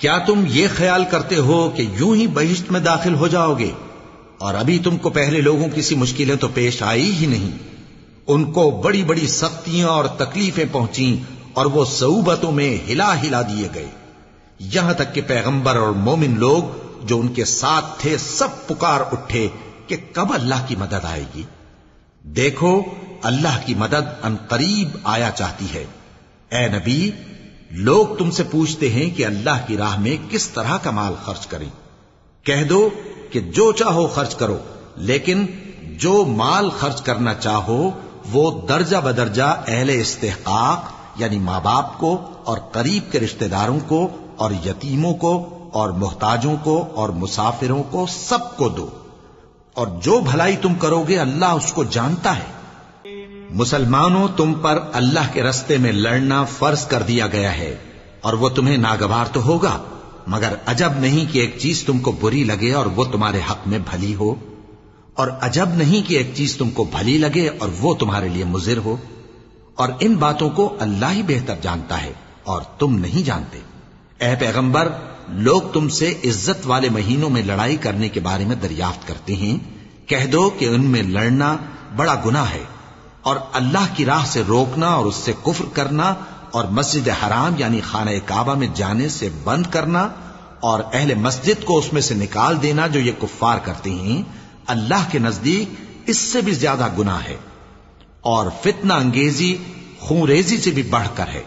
کیا تم یہ خیال کرتے ہو کہ یوں ہی بہشت میں داخل ہو جاؤ گے؟ اور ابھی تم کو پہلے لوگوں کی سی مشکلیں تو پیش آئی ہی نہیں. ان کو بڑی بڑی سختیاں اور تکلیفیں پہنچیں اور وہ صعوبتوں میں ہلا ہلا دیے گئے، یہاں تک کہ پیغمبر اور مومن لوگ جو ان کے ساتھ تھے سب پکار اٹھے کہ کب اللہ کی مدد آئے گی. دیکھو اللہ کی مدد ان قریب آیا چاہتی ہے. اے نبی، لوگ تم سے پوچھتے ہیں کہ اللہ کی راہ میں کس طرح کا مال خرچ کریں. کہہ دو کہ جو چاہو خرچ کرو، لیکن جو مال خرچ کرنا چاہو وہ درجہ بدرجہ اہل استحقاق یعنی ماں باپ کو اور قریب کے رشتہ داروں کو اور یتیموں کو اور محتاجوں کو اور مسافروں کو سب کو دو، اور جو بھلائی تم کرو گے اللہ اس کو جانتا ہے. مسلمانوں، تم پر اللہ کے رستے میں لڑنا فرض کر دیا گیا ہے، اور وہ تمہیں ناگوار تو ہوگا، مگر عجب نہیں کہ ایک چیز تم کو بری لگے اور وہ تمہارے حق میں بھلی ہو، اور عجب نہیں کہ ایک چیز تم کو بھلی لگے اور وہ تمہارے لیے مضر ہو. اور ان باتوں کو اللہ ہی بہتر جانتا ہے اور تم نہیں جانتے. اے پیغمبر، لوگ تم سے عزت والے مہینوں میں لڑائی کرنے کے بارے میں دریافت کرتے ہیں. کہہ دو کہ ان میں لڑنا بڑا گناہ ہے، اور اللہ کی راہ سے روکنا اور اس سے کفر کرنا اور مسجد حرام یعنی خانہ کعبہ میں جانے سے بند کرنا اور اہل مسجد کو اس میں سے نکال دینا جو یہ کفار کرتے ہیں، اللہ کے نزدیک اس سے بھی زیادہ گناہ ہے، اور فتنہ انگیزی خون ریزی سے بھی بڑھ کر ہے.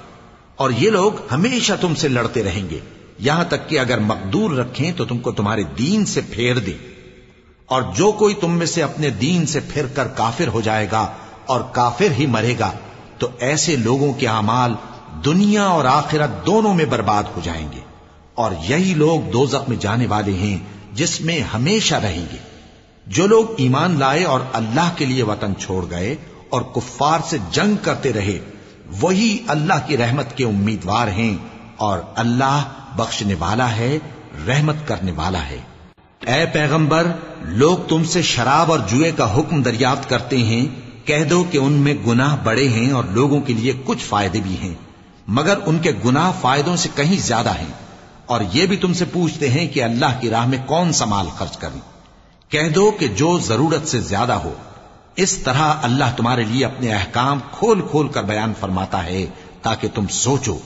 اور یہ لوگ ہمیشہ تم سے لڑتے رہیں گے، یہاں تک کہ اگر مقدور رکھیں تو تم کو تمہارے دین سے پھیر دیں. اور جو کوئی تم میں سے اپنے دین سے پھر کر کافر ہو جائے گا اور کافر ہی مرے گا تو ایسے لوگوں کے اعمال دنیا اور آخرت دونوں میں برباد ہو جائیں گے، اور یہی لوگ دوزخ میں جانے والے ہیں جس میں ہمیشہ رہیں گے. جو لوگ ایمان لائے اور اللہ کے لیے وطن چھوڑ گئے اور کفار سے جنگ کرتے رہے وہی اللہ کی رحمت کے امیدوار ہیں، اور اللہ بخشنے والا ہے، رحمت کرنے والا ہے. اے پیغمبر، لوگ تم سے شراب اور جوئے کا حکم دریافت کرتے ہیں. کہہ دو کہ ان میں گناہ بڑے ہیں اور لوگوں کے لیے کچھ فائدے بھی ہیں، مگر ان کے گناہ فائدوں سے کہیں زیادہ ہیں. اور یہ بھی تم سے پوچھتے ہیں کہ اللہ کی راہ میں کون سا مال خرچ کریں. کہہ دو کہ جو ضرورت سے زیادہ ہو. اس طرح اللہ تمہارے لیے اپنے احکام کھول کھول کر بیان فرماتا ہے تاکہ تم سوچو،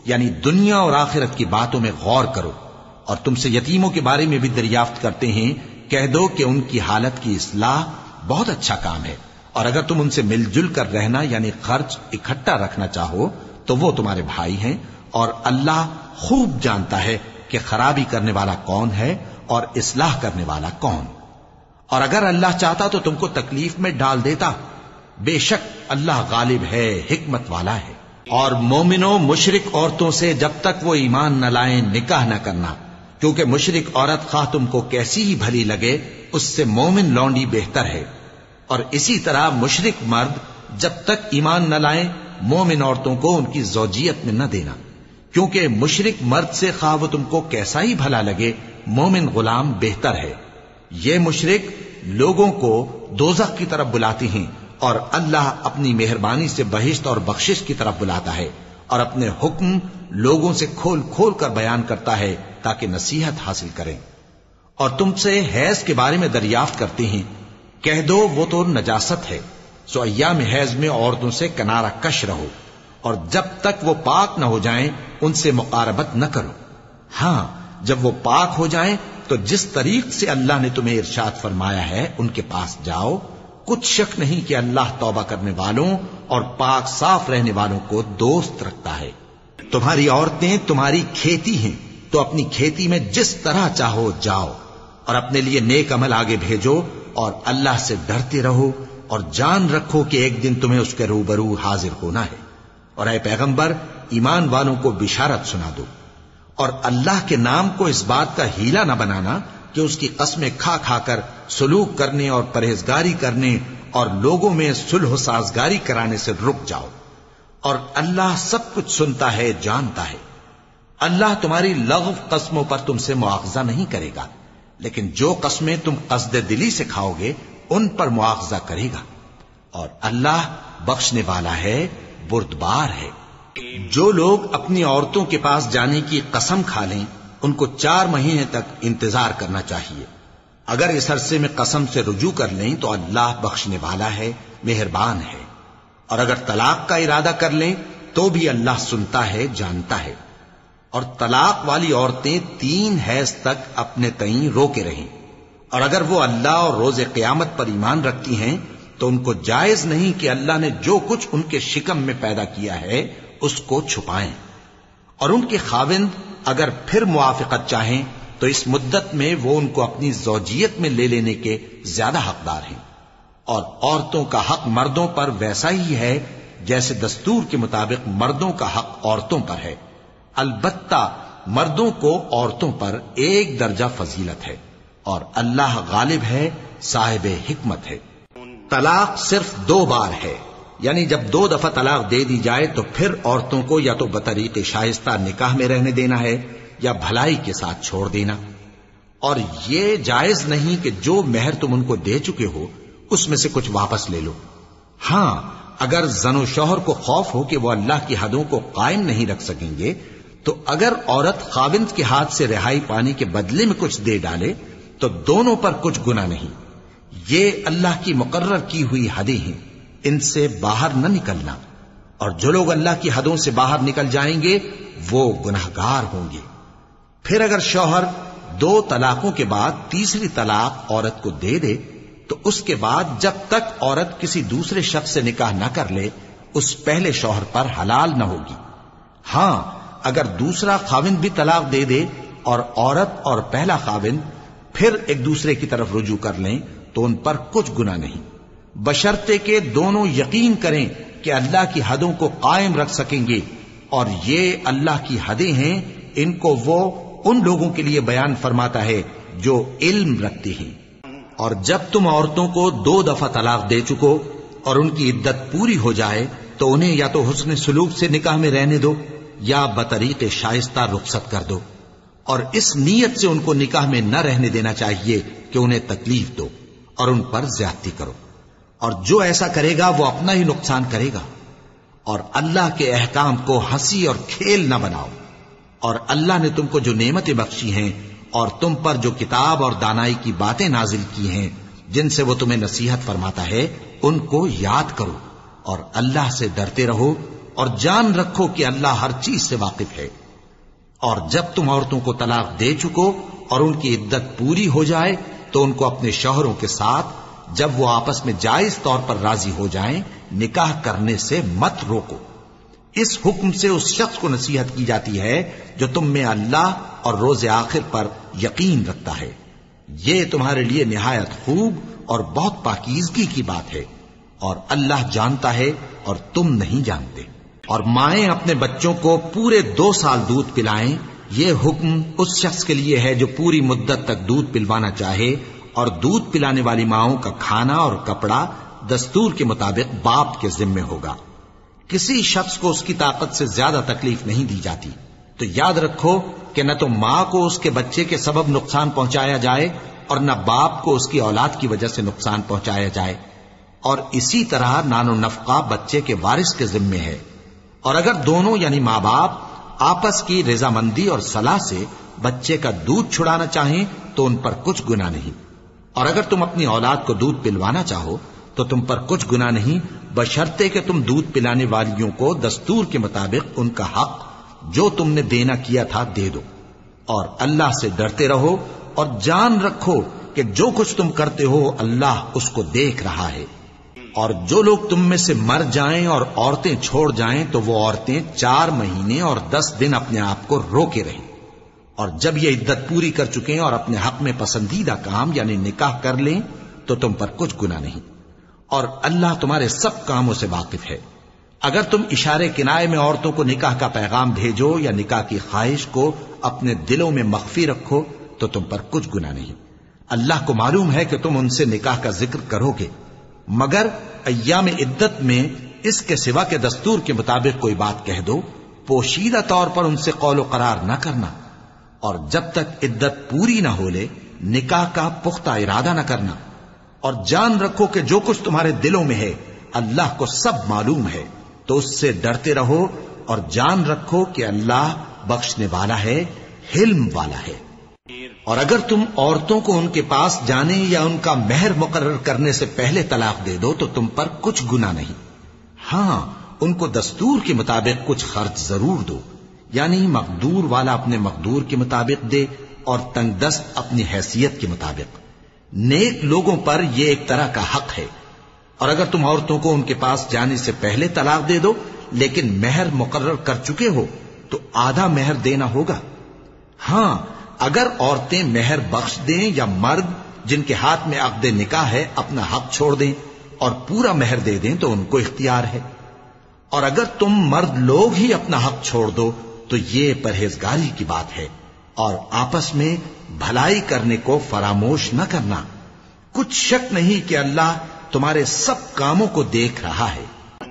یعنی دنیا اور آخرت کی باتوں میں غور کرو. اور تم سے یتیموں کے بارے میں بھی دریافت کرتے ہیں. کہہ دو کہ ان کی حالت کی اصلاح بہت اچھا کام ہے، اور اگر تم ان سے مل جل کر رہنا یعنی خرچ اکٹھا رکھنا چاہو تو وہ تمہارے بھائی ہیں، اور اللہ خوب جانتا ہے کہ خرابی کرنے والا کون ہے اور اصلاح کرنے والا کون. اور اگر اللہ چاہتا تو تم کو تکلیف میں ڈال دیتا. بے شک اللہ غالب ہے، حکمت والا ہے. اور مومنوں، مشرک عورتوں سے جب تک وہ ایمان نہ لائیں نکاح نہ کرنا، کیونکہ مشرک عورت خواہ تم کو کیسی ہی بھلی لگے اس سے مومن لونڈی بہتر ہے. اور اسی طرح مشرک مرد جب تک ایمان نہ لائیں مومن عورتوں کو ان کی زوجیت میں نہ دینا، کیونکہ مشرک مرد سے خواہ وہ تم کو کیسا ہی بھلا لگے مومن غلام بہتر ہے. یہ مشرک لوگوں کو دوزخ کی طرف بلاتے ہیں، اور اللہ اپنی مہربانی سے بہشت اور بخشش کی طرف بلاتا ہے، اور اپنے حکم لوگوں سے کھول کھول کر بیان کرتا ہے تاکہ نصیحت حاصل کریں. اور تم سے حیض کے بارے میں دریافت کرتے ہیں. کہہ دو وہ تو نجاست ہے، سو ایام حیض میں عورتوں سے کنارہ کش رہو، اور جب تک وہ پاک نہ ہو جائیں ان سے مقاربت نہ کرو. ہاں، جب وہ پاک ہو جائیں تو جس طریق سے اللہ نے تمہیں ارشاد فرمایا ہے ان کے پاس جاؤ. کچھ شک نہیں کہ اللہ توبہ کرنے والوں اور پاک صاف رہنے والوں کو دوست رکھتا ہے. تمہاری عورتیں تمہاری کھیتی ہیں، تو اپنی کھیتی میں جس طرح چاہو جاؤ، اور اپنے لیے نیک عمل آگے بھیجو، اور اللہ سے ڈرتے رہو، اور جان رکھو کہ ایک دن تمہیں اس کے روبرو حاضر ہونا ہے. اور اے پیغمبر، ایمان والوں کو بشارت سنا دو، اور اللہ کے نام کو اس بات کا ہیلا نہ بنانا کہ اس کی قسمیں کھا کھا کر سلوک کرنے اور پرہیزگاری کرنے اور لوگوں میں صلح و سازگاری کرانے سے رک جاؤ. اور اللہ سب کچھ سنتا ہے، جانتا ہے. اللہ تمہاری لغو قسموں پر تم سے مواخذہ نہیں کرے گا، لیکن جو قسمیں تم قصد دلی سے کھاؤ گے ان پر مواخذہ کرے گا. اور اللہ بخشنے والا ہے، بردبار ہے. جو لوگ اپنی عورتوں کے پاس جانے کی قسم کھا لیں ان کو 4 مہینے تک انتظار کرنا چاہیے. اگر اس عرصے میں قسم سے رجوع کر لیں تو اللہ بخشنے والا ہے، مہربان ہے. اور اگر طلاق کا ارادہ کر لیں تو بھی اللہ سنتا ہے، جانتا ہے. اور طلاق والی عورتیں 3 حیض تک اپنے تئیں روکے رہیں. اور اگر وہ اللہ اور روز قیامت پر ایمان رکھتی ہیں تو ان کو جائز نہیں کہ اللہ نے جو کچھ ان کے شکم میں پیدا کیا ہے اس کو چھپائیں. اور ان کے خاوند اگر پھر موافقت چاہیں تو اس مدت میں وہ ان کو اپنی زوجیت میں لے لینے کے زیادہ حقدار ہیں. اور عورتوں کا حق مردوں پر ویسا ہی ہے جیسے دستور کے مطابق مردوں کا حق عورتوں پر ہے. البتہ مردوں کو عورتوں پر 1 درجہ فضیلت ہے، اور اللہ غالب ہے، صاحب حکمت ہے. طلاق صرف 2 بار ہے، یعنی جب 2 دفعہ طلاق دے دی جائے تو پھر عورتوں کو یا تو بطریق شائستہ نکاح میں رہنے دینا ہے یا بھلائی کے ساتھ چھوڑ دینا. اور یہ جائز نہیں کہ جو مہر تم ان کو دے چکے ہو اس میں سے کچھ واپس لے لو. ہاں، اگر زن و شوہر کو خوف ہو کہ وہ اللہ کی حدوں کو قائم نہیں رکھ سکیں گے تو اگر عورت خاوند کے ہاتھ سے رہائی پانے کے بدلے میں کچھ دے ڈالے تو دونوں پر کچھ گناہ نہیں. یہ اللہ کی مقرر کی ہوئی حدیں ہیں، ان سے باہر نہ نکلنا. اور جو لوگ اللہ کی حدوں سے باہر نکل جائیں گے وہ گناہگار ہوں گے. پھر اگر شوہر 2 طلاقوں کے بعد تیسری طلاق عورت کو دے دے تو اس کے بعد جب تک عورت کسی دوسرے شخص سے نکاح نہ کر لے اس پہلے شوہر پر حلال نہ ہوگی. ہاں، اگر دوسرا خاوند بھی طلاق دے دے اور عورت اور پہلا خاوند پھر ایک دوسرے کی طرف رجوع کر لیں تو ان پر کچھ گناہ نہیں، بشرطے کہ دونوں یقین کریں کہ اللہ کی حدوں کو قائم رکھ سکیں گے. اور یہ اللہ کی حدیں ہیں، ان کو وہ ان لوگوں کے لیے بیان فرماتا ہے جو علم رکھتے ہیں. اور جب تم عورتوں کو 2 دفعہ طلاق دے چکو اور ان کی عدت پوری ہو جائے تو انہیں یا تو حسن سلوک سے نکاح میں رہنے دو یا بطریق شائستہ رخصت کر دو. اور اس نیت سے ان کو نکاح میں نہ رہنے دینا چاہیے کہ انہیں تکلیف دو اور ان پر زیادتی کرو. اور جو ایسا کرے گا وہ اپنا ہی نقصان کرے گا. اور اللہ کے احکام کو ہنسی اور کھیل نہ بناؤ. اور اللہ نے تم کو جو نعمتیں بخشی ہیں اور تم پر جو کتاب اور دانائی کی باتیں نازل کی ہیں جن سے وہ تمہیں نصیحت فرماتا ہے ان کو یاد کرو. اور اللہ سے ڈرتے رہو اور جان رکھو کہ اللہ ہر چیز سے واقف ہے. اور جب تم عورتوں کو طلاق دے چکو اور ان کی عدت پوری ہو جائے تو ان کو اپنے شوہروں کے ساتھ جب وہ آپس میں جائز طور پر راضی ہو جائیں نکاح کرنے سے مت روکو. اس حکم سے اس شخص کو نصیحت کی جاتی ہے جو تم میں اللہ اور روز آخر پر یقین رکھتا ہے. یہ تمہارے لیے نہایت خوب اور بہت پاکیزگی کی بات ہے، اور اللہ جانتا ہے اور تم نہیں جانتے. اور مائیں اپنے بچوں کو پورے 2 سال دودھ پلائیں. یہ حکم اس شخص کے لیے ہے جو پوری مدت تک دودھ پلوانا چاہے، اور دودھ پلانے والی ماؤں کا کھانا اور کپڑا دستور کے مطابق باپ کے ذمے ہوگا. کسی شخص کو اس کی طاقت سے زیادہ تکلیف نہیں دی جاتی. تو یاد رکھو کہ نہ تو ماں کو اس کے بچے کے سبب نقصان پہنچایا جائے اور نہ باپ کو اس کی اولاد کی وجہ سے نقصان پہنچایا جائے. اور اسی طرح نان و نفقہ بچے کے وارث کے ذمے ہے. اور اگر دونوں یعنی ماں باپ آپس کی رضامندی اور صلاح سے بچے کا دودھ چھڑانا چاہیں تو ان پر کچھ گناہ نہیں. اور اگر تم اپنی اولاد کو دودھ پلوانا چاہو تو تم پر کچھ گناہ نہیں، بشرطے کہ تم دودھ پلانے والیوں کو دستور کے مطابق ان کا حق جو تم نے دینا کیا تھا دے دو. اور اللہ سے ڈرتے رہو اور جان رکھو کہ جو کچھ تم کرتے ہو اللہ اس کو دیکھ رہا ہے. اور جو لوگ تم میں سے مر جائیں اور عورتیں چھوڑ جائیں تو وہ عورتیں 4 مہینے اور 10 دن اپنے آپ کو روکے رہیں. اور جب یہ عدت پوری کر چکیں اور اپنے حق میں پسندیدہ کام یعنی نکاح کر لیں تو تم پر کچھ گناہ نہیں. اور اللہ تمہارے سب کاموں سے واقف ہے. اگر تم اشارے کنائے میں عورتوں کو نکاح کا پیغام بھیجو یا نکاح کی خواہش کو اپنے دلوں میں مخفی رکھو تو تم پر کچھ گناہ نہیں. اللہ کو معلوم ہے کہ تم ان سے نکاح کا ذکر کرو گے، مگر ایام عدت میں اس کے سوا کے دستور کے مطابق کوئی بات کہہ دو، پوشیدہ طور پر ان سے قول و قرار نہ کرنا. اور جب تک عدت پوری نہ ہو لے نکاح کا پختہ ارادہ نہ کرنا. اور جان رکھو کہ جو کچھ تمہارے دلوں میں ہے اللہ کو سب معلوم ہے. تو اس سے ڈرتے رہو اور جان رکھو کہ اللہ بخشنے والا ہے، حلم والا ہے۔ اور اگر تم عورتوں کو ان کے پاس جانے یا ان کا مہر مقرر کرنے سے پہلے طلاق دے دو تو تم پر کچھ گناہ نہیں۔ ہاں، ان کو دستور کے مطابق کچھ خرچ ضرور دو، یعنی مقدور والا اپنے مقدور کے مطابق دے اور تنگ دست اپنی حیثیت کے مطابق۔ نیک لوگوں پر یہ ایک طرح کا حق ہے۔ اور اگر تم عورتوں کو ان کے پاس جانے سے پہلے طلاق دے دو لیکن مہر مقرر کر چکے ہو تو آدھا مہر دینا ہوگا۔ ہاں، اگر عورتیں مہر بخش دیں یا مرد جن کے ہاتھ میں عقد نکاح ہے اپنا حق چھوڑ دیں اور پورا مہر دے دیں تو ان کو اختیار ہے۔ اور اگر تم مرد لوگ ہی اپنا حق چھوڑ دو تو یہ پرہیزگاری کی بات ہے، اور آپس میں بھلائی کرنے کو فراموش نہ کرنا۔ کچھ شک نہیں کہ اللہ تمہارے سب کاموں کو دیکھ رہا ہے۔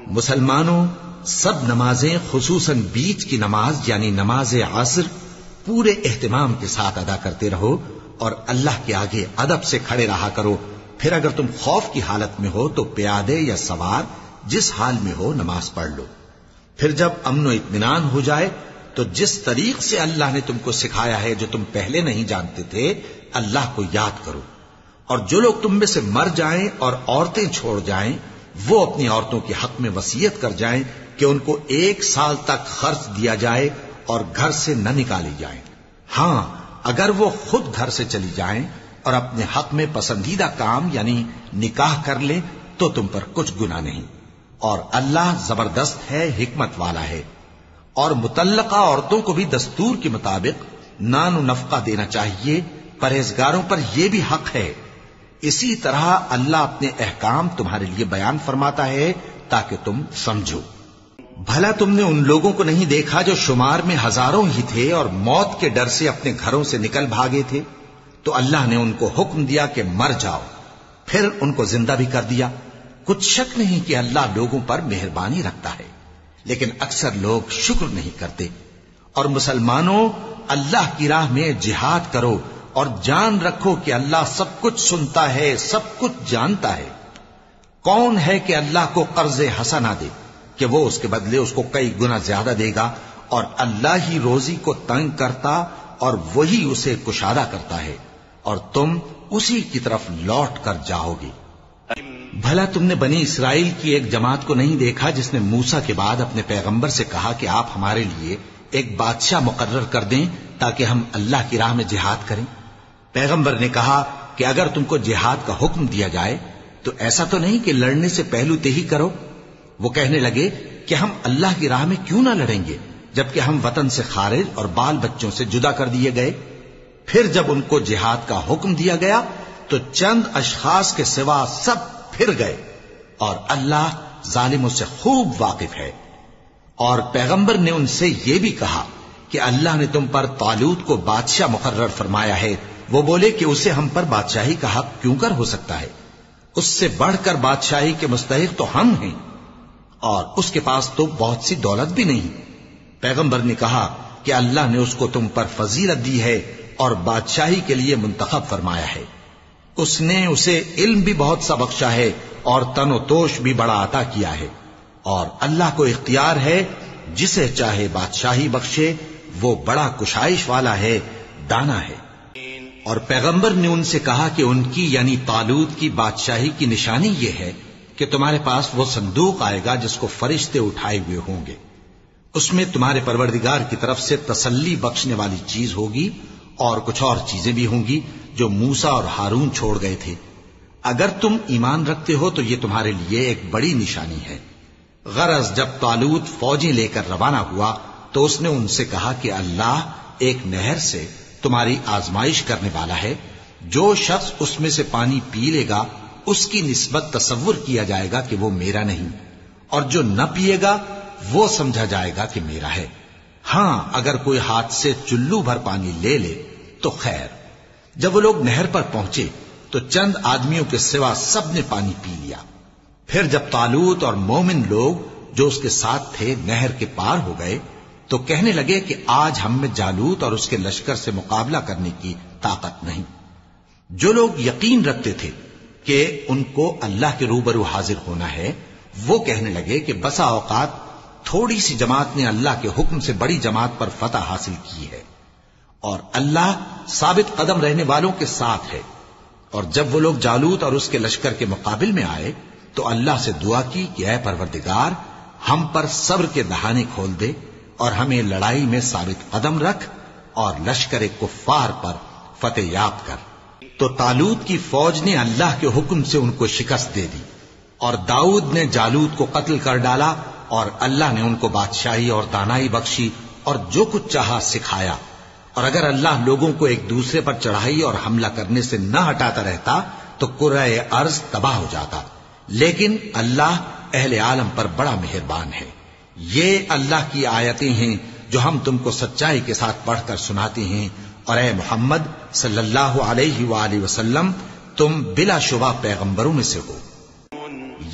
مسلمانوں، سب نمازیں خصوصاً بیچ کی نماز یعنی نماز عصر پورے اہتمام کے ساتھ ادا کرتے رہو اور اللہ کے آگے ادب سے کھڑے رہا کرو۔ پھر اگر تم خوف کی حالت میں ہو تو پیادے یا سوار جس حال میں ہو نماز پڑھ لو۔ پھر جب امن و اطمینان ہو جائے تو جس طریق سے اللہ نے تم کو سکھایا ہے جو تم پہلے نہیں جانتے تھے اللہ کو یاد کرو۔ اور جو لوگ تم میں سے مر جائیں اور عورتیں چھوڑ جائیں وہ اپنی عورتوں کے حق میں وصیت کر جائیں کہ ان کو 1 سال تک خرچ دیا جائے اور گھر سے نہ نکالی جائیں۔ ہاں، اگر وہ خود گھر سے چلی جائیں اور اپنے حق میں پسندیدہ کام یعنی نکاح کر لیں تو تم پر کچھ گناہ نہیں، اور اللہ زبردست ہے، حکمت والا ہے۔ اور مطلقہ عورتوں کو بھی دستور کے مطابق نان و نفقہ دینا چاہیے۔ پرہیزگاروں پر یہ بھی حق ہے۔ اسی طرح اللہ اپنے احکام تمہارے لیے بیان فرماتا ہے تاکہ تم سمجھو۔ بھلا تم نے ان لوگوں کو نہیں دیکھا جو شمار میں ہزاروں ہی تھے اور موت کے ڈر سے اپنے گھروں سے نکل بھاگے تھے؟ تو اللہ نے ان کو حکم دیا کہ مر جاؤ، پھر ان کو زندہ بھی کر دیا۔ کچھ شک نہیں کہ اللہ لوگوں پر مہربانی رکھتا ہے، لیکن اکثر لوگ شکر نہیں کرتے۔ اور مسلمانوں، اللہ کی راہ میں جہاد کرو اور جان رکھو کہ اللہ سب کچھ سنتا ہے، سب کچھ جانتا ہے۔ کون ہے کہ اللہ کو قرض حسنہ دے کہ وہ اس کے بدلے اس کو کئی گنا زیادہ دے گا؟ اور اللہ ہی روزی کو تنگ کرتا اور وہی اسے کشادہ کرتا ہے، اور تم اسی کی طرف لوٹ کر جاؤ گے۔ بھلا تم نے بنی اسرائیل کی ایک جماعت کو نہیں دیکھا جس نے موسیٰ کے بعد اپنے پیغمبر سے کہا کہ آپ ہمارے لیے ایک بادشاہ مقرر کر دیں تاکہ ہم اللہ کی راہ میں جہاد کریں؟ پیغمبر نے کہا کہ اگر تم کو جہاد کا حکم دیا جائے تو ایسا تو نہیں کہ لڑنے سے پہلو تہی کرو۔ وہ کہنے لگے کہ ہم اللہ کی راہ میں کیوں نہ لڑیں گے جبکہ ہم وطن سے خارج اور بال بچوں سے جدا کر دیے گئے۔ پھر جب ان کو جہاد کا حکم دیا گیا تو چند اشخاص کے سوا سب پھر گئے، اور اللہ ظالموں سے خوب واقف ہے۔ اور پیغمبر نے ان سے یہ بھی کہا کہ اللہ نے تم پر طالوت کو بادشاہ مقرر فرمایا ہے۔ وہ بولے کہ اسے ہم پر بادشاہی کا حق کیوں کر ہو سکتا ہے؟ اس سے بڑھ کر بادشاہی کے مستحق تو ہم ہیں، اور اس کے پاس تو بہت سی دولت بھی نہیں۔ پیغمبر نے کہا کہ اللہ نے اس کو تم پر فضیلت دی ہے اور بادشاہی کے لیے منتخب فرمایا ہے۔ اس نے اسے علم بھی بہت سا بخشا ہے اور تن و توش بھی بڑا عطا کیا ہے، اور اللہ کو اختیار ہے جسے چاہے بادشاہی بخشے، وہ بڑا کشائش والا ہے، دانا ہے۔ اور پیغمبر نے ان سے کہا کہ ان کی یعنی طالوت کی بادشاہی کی نشانی یہ ہے کہ تمہارے پاس وہ صندوق آئے گا جس کو فرشتے اٹھائے ہوئے ہوں گے۔ اس میں تمہارے پروردگار کی طرف سے تسلی بخشنے والی چیز ہوگی اور کچھ اور چیزیں بھی ہوں گی جو موسیٰ اور ہارون چھوڑ گئے تھے۔ اگر تم ایمان رکھتے ہو تو یہ تمہارے لیے ایک بڑی نشانی ہے۔ غرض جب طالوت فوجیں لے کر روانہ ہوا تو اس نے ان سے کہا کہ اللہ ایک نہر سے تمہاری آزمائش کرنے والا ہے۔ جو شخص اس میں سے پانی پی لے گا اس کی نسبت تصور کیا جائے گا کہ وہ میرا نہیں، اور جو نہ پیے گا وہ سمجھا جائے گا کہ میرا ہے۔ ہاں، اگر کوئی ہاتھ سے چلو بھر پانی لے لے تو خیر۔ جب وہ لوگ نہر پر پہنچے تو چند آدمیوں کے سوا سب نے پانی پی لیا۔ پھر جب طالوت اور مومن لوگ جو اس کے ساتھ تھے نہر کے پار ہو گئے تو کہنے لگے کہ آج ہم میں جالوت اور اس کے لشکر سے مقابلہ کرنے کی طاقت نہیں۔ جو لوگ یقین رکھتے تھے کہ ان کو اللہ کے روبرو حاضر ہونا ہے وہ کہنے لگے کہ بسا اوقات تھوڑی سی جماعت نے اللہ کے حکم سے بڑی جماعت پر فتح حاصل کی ہے، اور اللہ ثابت قدم رہنے والوں کے ساتھ ہے۔ اور جب وہ لوگ جالوت اور اس کے لشکر کے مقابل میں آئے تو اللہ سے دعا کی کہ اے پروردگار، ہم پر صبر کے دہانے کھول دے اور ہمیں لڑائی میں ثابت قدم رکھ اور لشکر کفار پر فتح یاب کر۔ تو طالوت کی فوج نے اللہ کے حکم سے ان کو شکست دے دی، اور داؤد نے جالوت کو قتل کر ڈالا، اور اللہ نے ان کو بادشاہی اور دانائی بخشی اور جو کچھ چاہا سکھایا۔ اور اگر اللہ لوگوں کو ایک دوسرے پر چڑھائی اور حملہ کرنے سے نہ ہٹاتا رہتا تو کرۂ ارض تباہ ہو جاتا، لیکن اللہ اہل عالم پر بڑا مہربان ہے۔ یہ اللہ کی آیتیں ہیں جو ہم تم کو سچائی کے ساتھ پڑھ کر سناتے ہیں، اور اے محمد صلی اللہ علیہ وآلہ وسلم تم بلا شبہ پیغمبروں میں سے ہو۔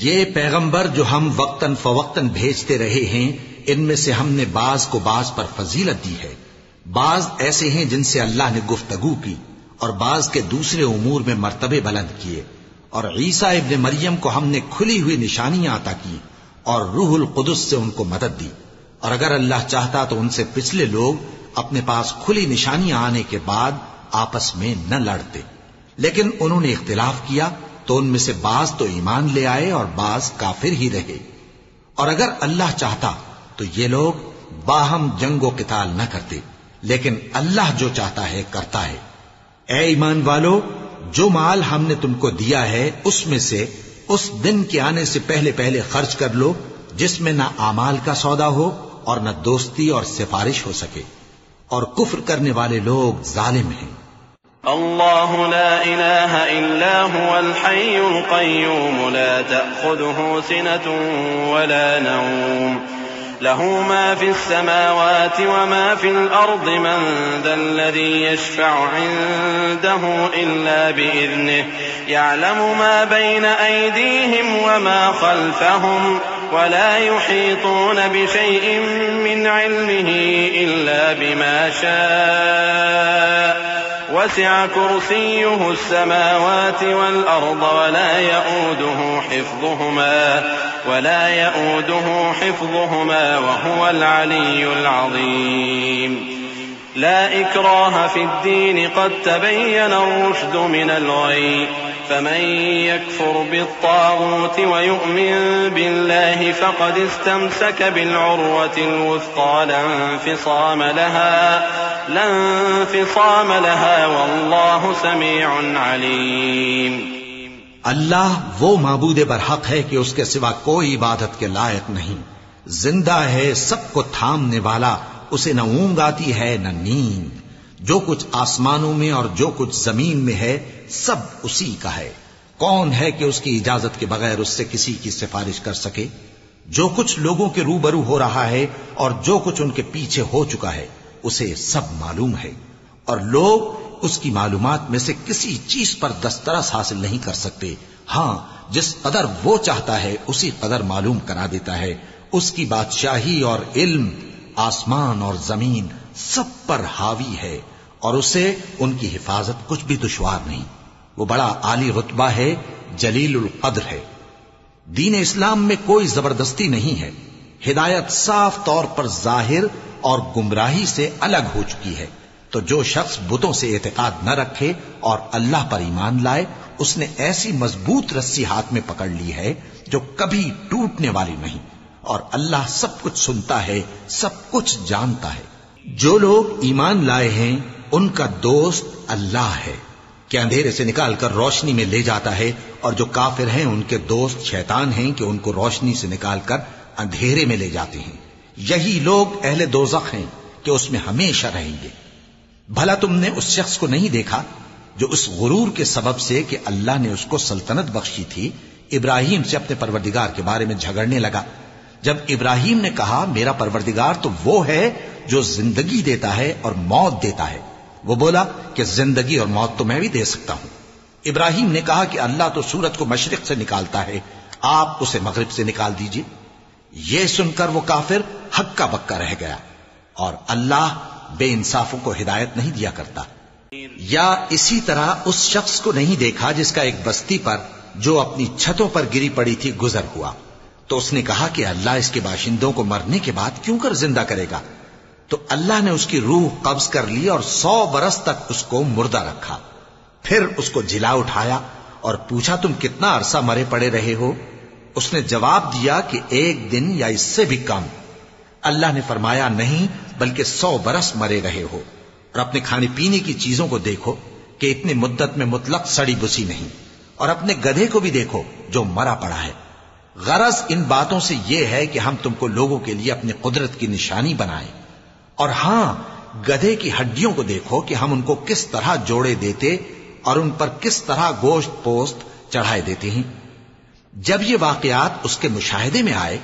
یہ پیغمبر جو ہم وقتاً فوقتاً بھیجتے رہے ہیں، ان میں سے ہم نے بعض کو بعض پر فضیلت دی ہے۔ بعض ایسے ہیں جن سے اللہ نے گفتگو کی، اور بعض کے دوسرے امور میں مرتبے بلند کیے۔ اور عیسیٰ ابن مریم کو ہم نے کھلی ہوئی نشانیاں عطا کی اور روح القدس سے ان کو مدد دی۔ اور اگر اللہ چاہتا تو ان سے پچھلے لوگ اپنے پاس کھلی نشانیاں آنے کے بعد آپس میں نہ لڑتے، لیکن انہوں نے اختلاف کیا تو ان میں سے بعض تو ایمان لے آئے اور بعض کافر ہی رہے۔ اور اگر اللہ چاہتا تو یہ لوگ باہم جنگ و قتال نہ کرتے، لیکن اللہ جو چاہتا ہے کرتا ہے۔ اے ایمان والو، جو مال ہم نے تم کو دیا ہے اس میں سے اس دن کے آنے سے پہلے پہلے خرچ کر لو جس میں نہ اعمال کا سودا ہو اور نہ دوستی اور سفارش ہو سکے، اور کفر کرنے والے لوگ ظالم ہیں۔ اللہ لا الہ الا هو الحی القیوم لا تأخذه سنة ولا نوم له ما في السماوات وما في الأرض من ذا الذي يشفع عنده إلا بإذنه يعلم ما بين أيديهم وما خلفهم ولا يحيطون بشيء من علمه إلا بما شاء وسع كرسيه السماوات والأرض ولا يؤوده حفظهما وهو العلي العظيم لا إكراه في الدين قد تبين الرشد من الغي فمن يكفر بالطاغوت ويؤمن بالله فقد استمسك بالعروة الوثقى لا انفصام لها والله سميع عليم۔ اللہ وہ معبود برحق ہے کہ اس کے سوا کوئی عبادت کے لائق نہیں، زندہ ہے، سب کو تھامنے والا، اسے نہ اونگ آتی ہے نہ نیند، جو کچھ آسمانوں میں اور جو کچھ زمین میں ہے سب اسی کا ہے۔ کون ہے کہ اس کی اجازت کے بغیر اس سے کسی کی سفارش کر سکے؟ جو کچھ لوگوں کے روبرو ہو رہا ہے اور جو کچھ ان کے پیچھے ہو چکا ہے اسے سب معلوم ہے، اور لوگ اس کی معلومات میں سے کسی چیز پر دسترس حاصل نہیں کر سکتے۔ ہاں، جس قدر وہ چاہتا ہے اسی قدر معلوم کرا دیتا ہے۔ اس کی بادشاہی اور علم آسمان اور زمین سب پر حاوی ہے، اور اسے ان کی حفاظت کچھ بھی دشوار نہیں۔ وہ بڑا عالی رتبہ ہے، جلیل القدر ہے۔ دین اسلام میں کوئی زبردستی نہیں ہے، ہدایت صاف طور پر ظاہر اور گمراہی سے الگ ہو چکی ہے۔ تو جو شخص بتوں سے اعتقاد نہ رکھے اور اللہ پر ایمان لائے، اس نے ایسی مضبوط رسی ہاتھ میں پکڑ لی ہے جو کبھی ٹوٹنے والی نہیں، اور اللہ سب کچھ سنتا ہے، سب کچھ جانتا ہے۔ جو لوگ ایمان لائے ہیں ان کا دوست اللہ ہے کہ اندھیرے سے نکال کر روشنی میں لے جاتا ہے، اور جو کافر ہیں ان کے دوست شیطان ہیں کہ ان کو روشنی سے نکال کر اندھیرے میں لے جاتے ہیں۔ یہی لوگ اہل دوزخ ہیں کہ اس میں ہمیشہ رہیں گے۔ بھلا تم نے اس شخص کو نہیں دیکھا جو اس غرور کے سبب سے کہ اللہ نے اس کو سلطنت بخشی تھی، ابراہیم سے اپنے پروردگار کے بارے میں جھگڑنے لگا؟ جب ابراہیم نے کہا میرا پروردگار تو وہ ہے جو زندگی دیتا ہے اور موت دیتا ہے، وہ بولا کہ زندگی اور موت تو میں بھی دے سکتا ہوں۔ ابراہیم نے کہا کہ اللہ تو سورج کو مشرق سے نکالتا ہے، آپ اسے مغرب سے نکال دیجئے۔ یہ سن کر وہ کافر ہکا بکا رہ گیا، اور اللہ بے انصافوں کو ہدایت نہیں دیا کرتا۔ یا اسی طرح اس شخص کو نہیں دیکھا جس کا ایک بستی پر جو اپنی چھتوں پر گری پڑی تھی گزر ہوا، تو اس نے کہا کہ اللہ اس کے باشندوں کو مرنے کے بعد کیوں کر زندہ کرے گا؟ تو اللہ نے اس کی روح قبض کر لی اور 100 برس تک اس کو مردہ رکھا. پھر اس کو جلا اٹھایا اور پوچھا تم کتنا عرصہ مرے پڑے رہے ہو؟ اس نے جواب دیا کہ 1 دن یا اس سے بھی کم. اللہ نے فرمایا نہیں بلکہ 100 برس مرے رہے ہو. اور اپنے کھانے پینے کی چیزوں کو دیکھو کہ اتنی مدت میں مطلق سڑی بسی نہیں، اور اپنے گدھے کو بھی دیکھو جو مرا پڑا ہے. غرض ان باتوں سے یہ ہے کہ ہم تم کو لوگوں کے لیے اپنی قدرت کی نشانی بنائیں. اور ہاں، گدھے کی ہڈیوں کو دیکھو کہ ہم ان کو کس طرح جوڑے دیتے اور ان پر کس طرح گوشت پوست چڑھائے دیتے ہیں. جب یہ واقعات اس کے مشاہدے میں آئے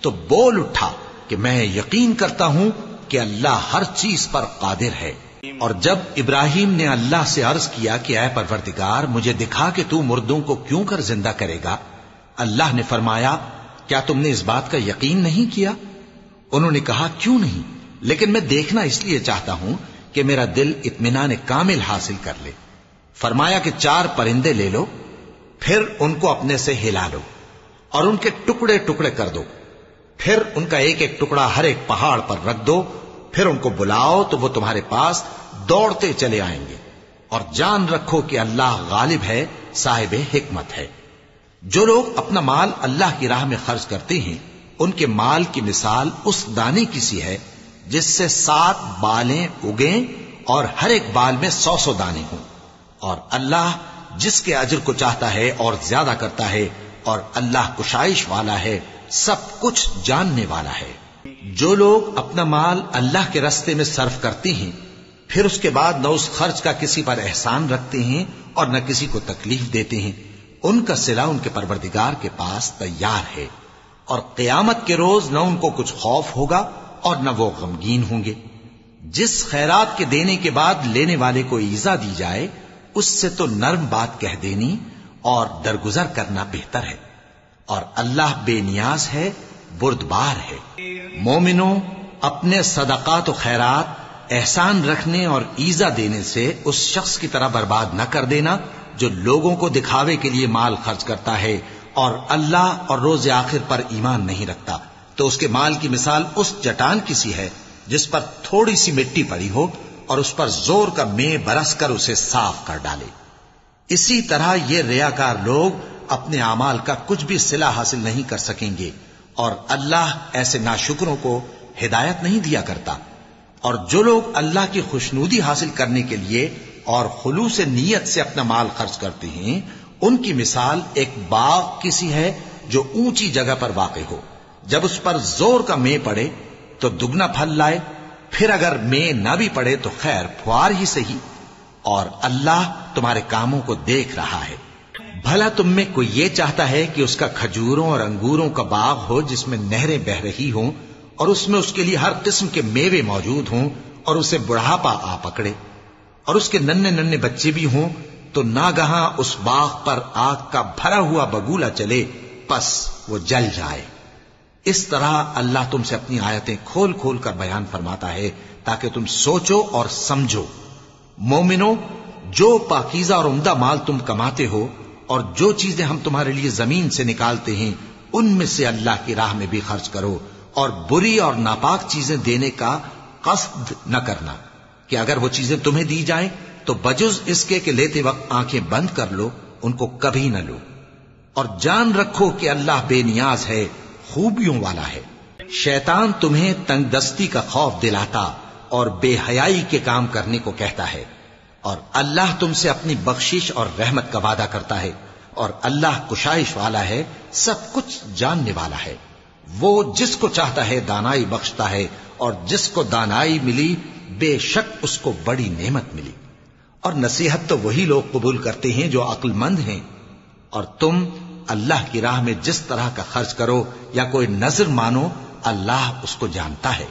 تو بول اٹھا کہ میں یقین کرتا ہوں کہ اللہ ہر چیز پر قادر ہے. اور جب ابراہیم نے اللہ سے عرض کیا کہ اے پروردگار مجھے دکھا کہ تو مردوں کو کیوں کر زندہ کرے گا، اللہ نے فرمایا کیا تم نے اس بات کا یقین نہیں کیا؟ انہوں نے کہا کیوں نہیں، لیکن میں دیکھنا اس لیے چاہتا ہوں کہ میرا دل اطمینان کامل حاصل کر لے. فرمایا کہ 4 پرندے لے لو، پھر ان کو اپنے سے ہلا لو اور ان کے ٹکڑے ٹکڑے کر دو، پھر ان کا ایک ایک ٹکڑا ہر ایک پہاڑ پر رکھ دو، پھر ان کو بلاؤ تو وہ تمہارے پاس دوڑتے چلے آئیں گے. اور جان رکھو کہ اللہ غالب ہے، صاحب حکمت ہے. جو لوگ اپنا مال اللہ کی راہ میں خرچ کرتے ہیں ان کے مال کی مثال اس دانے کی سی ہے جس سے 7 بالیں اگیں اور ہر ایک بال میں 100 دانے ہوں. اور اللہ جس کے اجر کو چاہتا ہے اور زیادہ کرتا ہے، اور اللہ کشائش والا ہے، سب کچھ جاننے والا ہے. جو لوگ اپنا مال اللہ کے راستے میں صرف کرتے ہیں پھر اس کے بعد نہ اس خرچ کا کسی پر احسان رکھتے ہیں اور نہ کسی کو تکلیف دیتے ہیں، ان کا صلہ ان کے پروردگار کے پاس تیار ہے. اور قیامت کے روز نہ ان کو کچھ خوف ہوگا اور نہ وہ غمگین ہوں گے. جس خیرات کے دینے کے بعد لینے والے کو ایذا دی جائے اس سے تو نرم بات کہہ دینی اور درگزر کرنا بہتر ہے. اور اللہ بے نیاز ہے، بردبار ہے. مومنوں، اپنے صدقات و خیرات احسان رکھنے اور ایذا دینے سے اس شخص کی طرح برباد نہ کر دینا جو لوگوں کو دکھاوے کے لیے مال خرچ کرتا ہے اور اللہ اور روز آخر پر ایمان نہیں رکھتا. تو اس کے مال کی مثال اس چٹان کی سی ہے جس پر تھوڑی سی مٹی پڑی ہو اور اس پر زور کا مے برس کر اسے صاف کر ڈالے. اسی طرح یہ ریاکار لوگ اپنے اعمال کا کچھ بھی صلہ حاصل نہیں کر سکیں گے، اور اللہ ایسے ناشکروں کو ہدایت نہیں دیا کرتا. اور جو لوگ اللہ کی خوشنودی حاصل کرنے کے لیے اور خلوص نیت سے اپنا مال خرچ کرتے ہیں ان کی مثال ایک باغ کی سی ہے جو اونچی جگہ پر واقع ہو. جب اس پر زور کا مے پڑے تو دگنا پھل لائے، پھر اگر مے نہ بھی پڑے تو خیر پھوار ہی صحیح. اور اللہ تمہارے کاموں کو دیکھ رہا ہے. بھلا تم میں کوئی یہ چاہتا ہے کہ اس کا کھجوروں اور انگوروں کا باغ ہو جس میں نہریں بہ رہی ہوں اور اس میں اس کے لیے ہر قسم کے میوے موجود ہوں اور اسے بڑھاپا آ پکڑے اور اس کے ننھے ننھے بچے بھی ہوں تو ناگہاں اس باغ پر آگ کا بھرا ہوا بگولا چلے پس وہ جل جائے. اس طرح اللہ تم سے اپنی آیتیں کھول کھول کر بیان فرماتا ہے تاکہ تم سوچو اور سمجھو. مومنو، جو پاکیزہ اور عمدہ مال تم کماتے ہو اور جو چیزیں ہم تمہارے لیے زمین سے نکالتے ہیں ان میں سے اللہ کی راہ میں بھی خرچ کرو، اور بری اور ناپاک چیزیں دینے کا قصد نہ کرنا کہ اگر وہ چیزیں تمہیں دی جائیں تو بجز اس کے کہ لیتے وقت آنکھیں بند کر لو ان کو کبھی نہ لو. اور جان رکھو کہ اللہ بے نیاز ہے، خوبیوں والا ہے. شیطان تمہیں تنگ دستی کا خوف دلاتا اور بے حیائی کے کام کرنے کو کہتا ہے، اور اللہ تم سے اپنی بخشش اور رحمت کا وعدہ کرتا ہے، اور اللہ کشائش والا ہے، سب کچھ جاننے والا ہے. وہ جس کو چاہتا ہے دانائی بخشتا ہے، اور جس کو دانائی ملی بے شک اس کو بڑی نعمت ملی. اور نصیحت تو وہی لوگ قبول کرتے ہیں جو عقل مند ہیں. اور تم اللہ کی راہ میں جس طرح کا خرچ کرو یا کوئی نظر مانو اللہ اس کو جانتا ہے.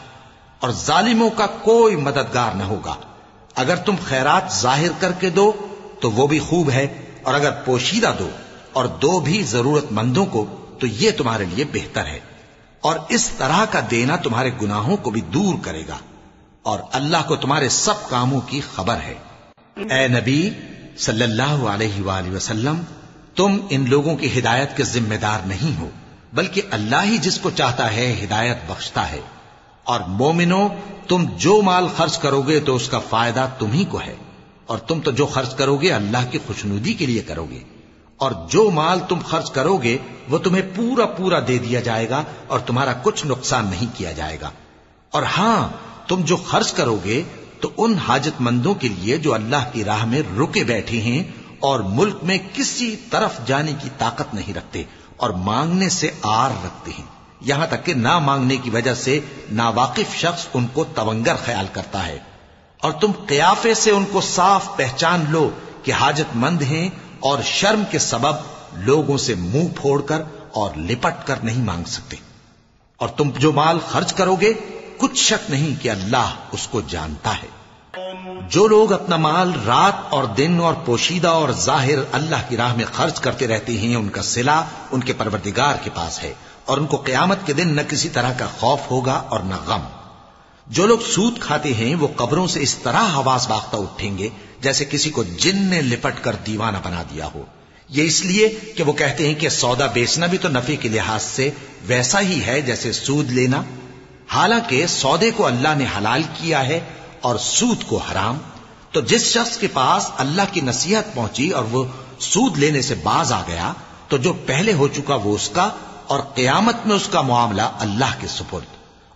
اور ظالموں کا کوئی مددگار نہ ہوگا. اگر تم خیرات ظاہر کر کے دو تو وہ بھی خوب ہے، اور اگر پوشیدہ دو اور دو بھی ضرورت مندوں کو تو یہ تمہارے لیے بہتر ہے. اور اس طرح کا دینا تمہارے گناہوں کو بھی دور کرے گا، اور اللہ کو تمہارے سب کاموں کی خبر ہے. اے نبی صلی اللہ علیہ وآلہ وسلم، تم ان لوگوں کی ہدایت کے ذمہ دار نہیں ہو، بلکہ اللہ ہی جس کو چاہتا ہے ہدایت بخشتا ہے. اور مومنو، تم جو مال خرچ کرو گے تو اس کا فائدہ تمہیں کو ہے، اور تم تو جو خرچ کرو گے اللہ کی خوشنودی کے لیے کرو گے، اور جو مال تم خرچ کرو گے وہ تمہیں پورا پورا دے دیا جائے گا اور تمہارا کچھ نقصان نہیں کیا جائے گا۔ اور ہاں، تم جو خرچ کرو گے تو ان حاجت مندوں کے لیے جو اللہ کی راہ میں رکے بیٹھے ہیں اور ملک میں کسی طرف جانے کی طاقت نہیں رکھتے اور مانگنے سے آر رکھتے ہیں، یہاں تک کہ نہ مانگنے کی وجہ سے ناواقف شخص ان کو تونگر خیال کرتا ہے، اور تم قیافے سے ان کو صاف پہچان لو کہ حاجت مند ہیں اور شرم کے سبب لوگوں سے منہ پھوڑ کر اور لپٹ کر نہیں مانگ سکتے۔ اور تم جو مال خرچ کرو گے کچھ شک نہیں کہ اللہ اس کو جانتا ہے۔ جو لوگ اپنا مال رات اور دن اور پوشیدہ اور ظاہر اللہ کی راہ میں خرچ کرتے رہتے ہیں، ان کا صلہ ان کے پروردگار کے پاس ہے، اور ان کو قیامت کے دن نہ کسی طرح کا خوف ہوگا اور نہ غم۔ جو لوگ سود کھاتے ہیں وہ قبروں سے اس طرح حواس باختہ اٹھیں گے جیسے کسی کو جن نے لپٹ کر دیوانہ بنا دیا ہو، یہ اس لیے کہ وہ کہتے ہیں کہ سودا بیچنا بھی تو نفع کے لحاظ سے ویسا ہی ہے جیسے سود لینا، حالانکہ سودے کو اللہ نے حلال کیا ہے اور سود کو حرام۔ تو جس شخص کے پاس اللہ کی نصیحت پہنچی اور وہ سود لینے سے باز آ گیا تو جو پہلے ہو چکا وہ اس کا، اور قیامت میں اس کا معاملہ اللہ کے سپرد۔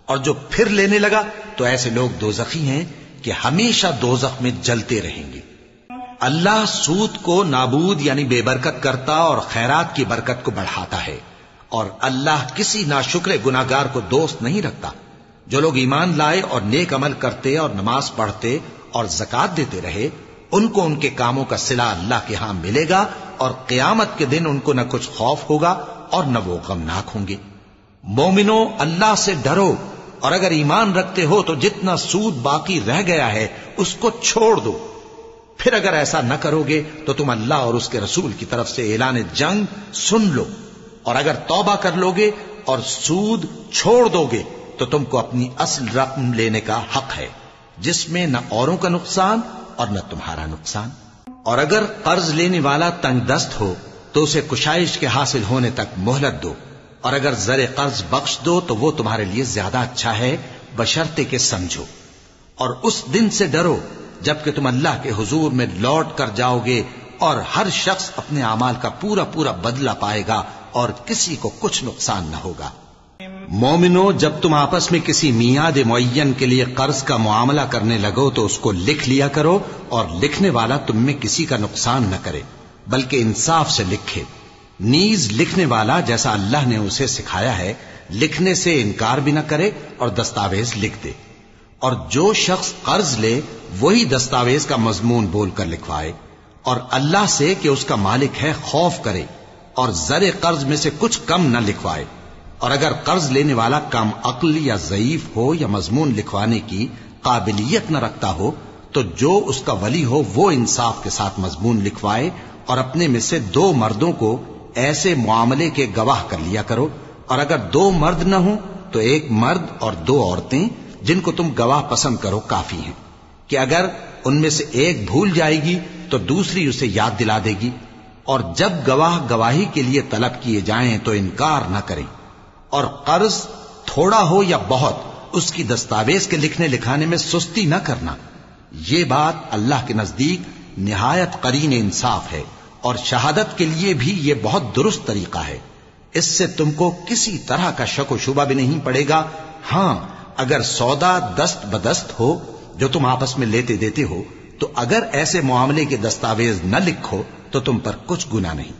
اور جو پھر لینے لگا تو ایسے لوگ دوزخی ہیں کہ ہمیشہ دوزخ میں جلتے رہیں گے۔ اللہ سود کو نابود یعنی بے برکت کرتا اور خیرات کی برکت کو بڑھاتا ہے، اور اللہ کسی ناشکر گناہگار کو دوست نہیں رکھتا۔ جو لوگ ایمان لائے اور نیک عمل کرتے اور نماز پڑھتے اور زکات دیتے رہے، ان کو ان کے کاموں کا صلہ اللہ کے ہاں ملے گا، اور قیامت کے دن ان کو نہ کچھ خوف ہوگا اور نہ وہ غمناک ہوں گے۔ مومنو، اللہ سے ڈرو، اور اگر ایمان رکھتے ہو تو جتنا سود باقی رہ گیا ہے اس کو چھوڑ دو۔ پھر اگر ایسا نہ کرو گے تو تم اللہ اور اس کے رسول کی طرف سے اعلان جنگ سن لو، اور اگر توبہ کر لو گے اور سود چھوڑ دو گے تو تم کو اپنی اصل رقم لینے کا حق ہے، جس میں نہ اوروں کا نقصان اور نہ تمہارا نقصان۔ اور اگر قرض لینے والا تنگ دست ہو تو اسے کشائش کے حاصل ہونے تک مہلت دو، اور اگر زر قرض بخش دو تو وہ تمہارے لیے زیادہ اچھا ہے، بشرطے کہ سمجھو۔ اور اس دن سے ڈرو جبکہ تم اللہ کے حضور میں لوٹ کر جاؤ گے، اور ہر شخص اپنے اعمال کا پورا پورا بدلہ پائے گا اور کسی کو کچھ نقصان نہ ہوگا۔ مومنو، جب تم آپس میں کسی میعاد معین کے لیے قرض کا معاملہ کرنے لگو تو اس کو لکھ لیا کرو، اور لکھنے والا تم میں کسی کا نقصان نہ کرے بلکہ انصاف سے لکھے۔ نیز لکھنے والا جیسا اللہ نے اسے سکھایا ہے لکھنے سے انکار بھی نہ کرے اور دستاویز لکھ دے، اور جو شخص قرض لے وہی دستاویز کا مضمون بول کر لکھوائے، اور اللہ سے کہ اس کا مالک ہے خوف کرے، اور زر قرض میں سے کچھ کم نہ لکھوائے۔ اور اگر قرض لینے والا کم عقل یا ضعیف ہو یا مضمون لکھوانے کی قابلیت نہ رکھتا ہو تو جو اس کا ولی ہو وہ انصاف کے ساتھ مضمون لکھوائے، اور اپنے میں سے 2 مردوں کو ایسے معاملے کے گواہ کر لیا کرو، اور اگر 2 مرد نہ ہوں تو 1 مرد اور 2 عورتیں جن کو تم گواہ پسند کرو کافی ہیں، کہ اگر ان میں سے ایک بھول جائے گی تو دوسری اسے یاد دلا دے گی۔ اور جب گواہ گواہی کے لیے طلب کیے جائیں تو انکار نہ کریں، اور قرض تھوڑا ہو یا بہت اس کی دستاویز کے لکھنے لکھانے میں سستی نہ کرنا۔ یہ بات اللہ کے نزدیک نہایت قرین انصاف ہے، اور شہادت کے لیے بھی یہ بہت درست طریقہ ہے۔ اس سے تم کو کسی طرح کا شک و شبہ بھی نہیں پڑے گا۔ ہاں، اگر سودا دست بدست ہو جو تم آپس میں لیتے دیتے ہو تو اگر ایسے معاملے کے دستاویز نہ لکھو تو تم پر کچھ گناہ نہیں۔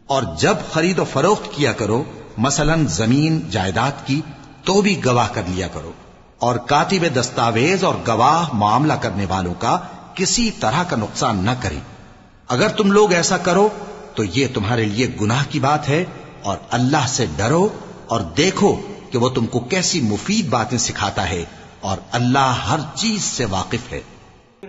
اور جب خرید و فروخت کیا کرو، مثلا زمین جائیداد کی، تو بھی گواہ کر لیا کرو، اور کاتب دستاویز اور گواہ معاملہ کرنے والوں کا کسی طرح کا نقصان نہ کریں۔ اگر تم لوگ ایسا کرو تو یہ تمہارے لیے گناہ کی بات ہے، اور اللہ سے ڈرو اور دیکھو کہ وہ تم کو کیسی مفید باتیں سکھاتا ہے، اور اللہ ہر چیز سے واقف ہے۔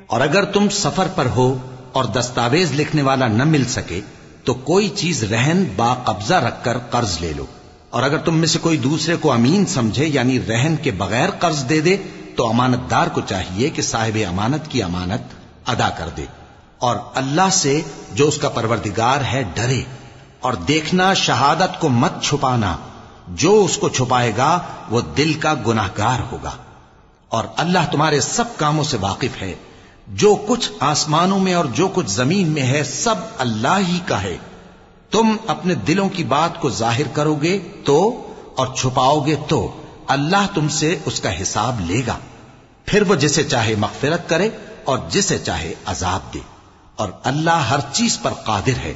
اور اگر تم سفر پر ہو اور دستاویز لکھنے والا نہ مل سکے تو کوئی چیز رہن با قبضہ رکھ کر قرض لے لو، اور اگر تم میں سے کوئی دوسرے کو امین سمجھے یعنی رہن کے بغیر قرض دے دے تو امانت دار کو چاہیے کہ صاحب امانت کی امانت ادا کر دے، اور اللہ سے جو اس کا پروردگار ہے ڈرے، اور دیکھنا شہادت کو مت چھپانا، جو اس کو چھپائے گا وہ دل کا گناہگار ہوگا. اور اللہ تمہارے سب کاموں سے واقف ہے. جو کچھ آسمانوں میں اور جو کچھ زمین میں ہے سب اللہ ہی کا ہے. تم اپنے دلوں کی بات کو ظاہر کرو گے تو اور چھپاؤ گے تو اللہ تم سے اس کا حساب لے گا. پھر وہ جسے چاہے مغفرت کرے اور جسے چاہے عذاب دے. اور اللہ ہر چیز پر قادر ہے.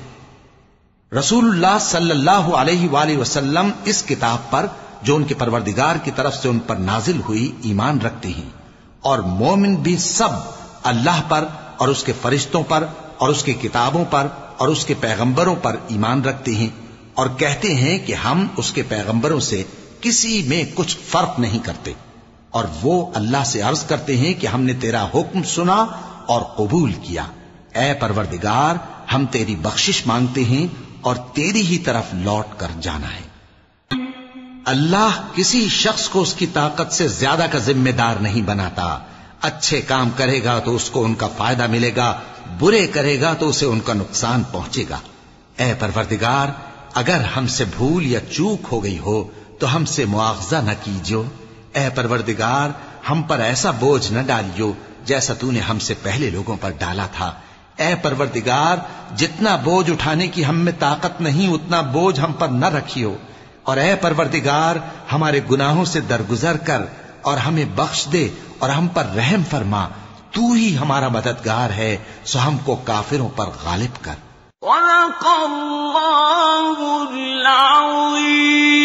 رسول اللہ صلی اللہ علیہ وآلہ وسلم اس کتاب پر جو ان کے پروردگار کی طرف سے ان پر نازل ہوئی ایمان رکھتے ہیں. اور مومن بھی سب اللہ پر اور اس کے فرشتوں پر اور اس کی کتابوں پر اور اس کے پیغمبروں پر ایمان رکھتے ہیں اور کہتے ہیں کہ ہم اس کے پیغمبروں سے کسی میں کچھ فرق نہیں کرتے. اور وہ اللہ سے عرض کرتے ہیں کہ ہم نے تیرا حکم سنا اور قبول کیا. اے پروردگار ہم تیری بخشش مانگتے ہیں اور تیری ہی طرف لوٹ کر جانا ہے. اللہ کسی شخص کو اس کی طاقت سے زیادہ کا ذمہ دار نہیں بناتا. اچھے کام کرے گا تو اس کو ان کا فائدہ ملے گا، برے کرے گا تو اسے ان کا نقصان پہنچے گا. اے پروردگار اگر ہم سے بھول یا چوک ہو گئی ہو تو ہم سے مواخذہ نہ کیجو. اے پروردگار ہم پر ایسا بوجھ نہ ڈالیو جیسا تو نے ہم سے پہلے لوگوں پر ڈالا تھا. اے پروردگار جتنا بوجھ اٹھانے کی ہم میں طاقت نہیں اتنا بوجھ ہم پر نہ رکھیو. اور اے پروردگار ہمارے گناہوں سے درگزر کر اور ہمیں بخش دے اور ہم پر رحم فرما. تو ہی ہمارا مددگار ہے سو ہم کو کافروں پر غالب کر. صدق اللہ العظیم.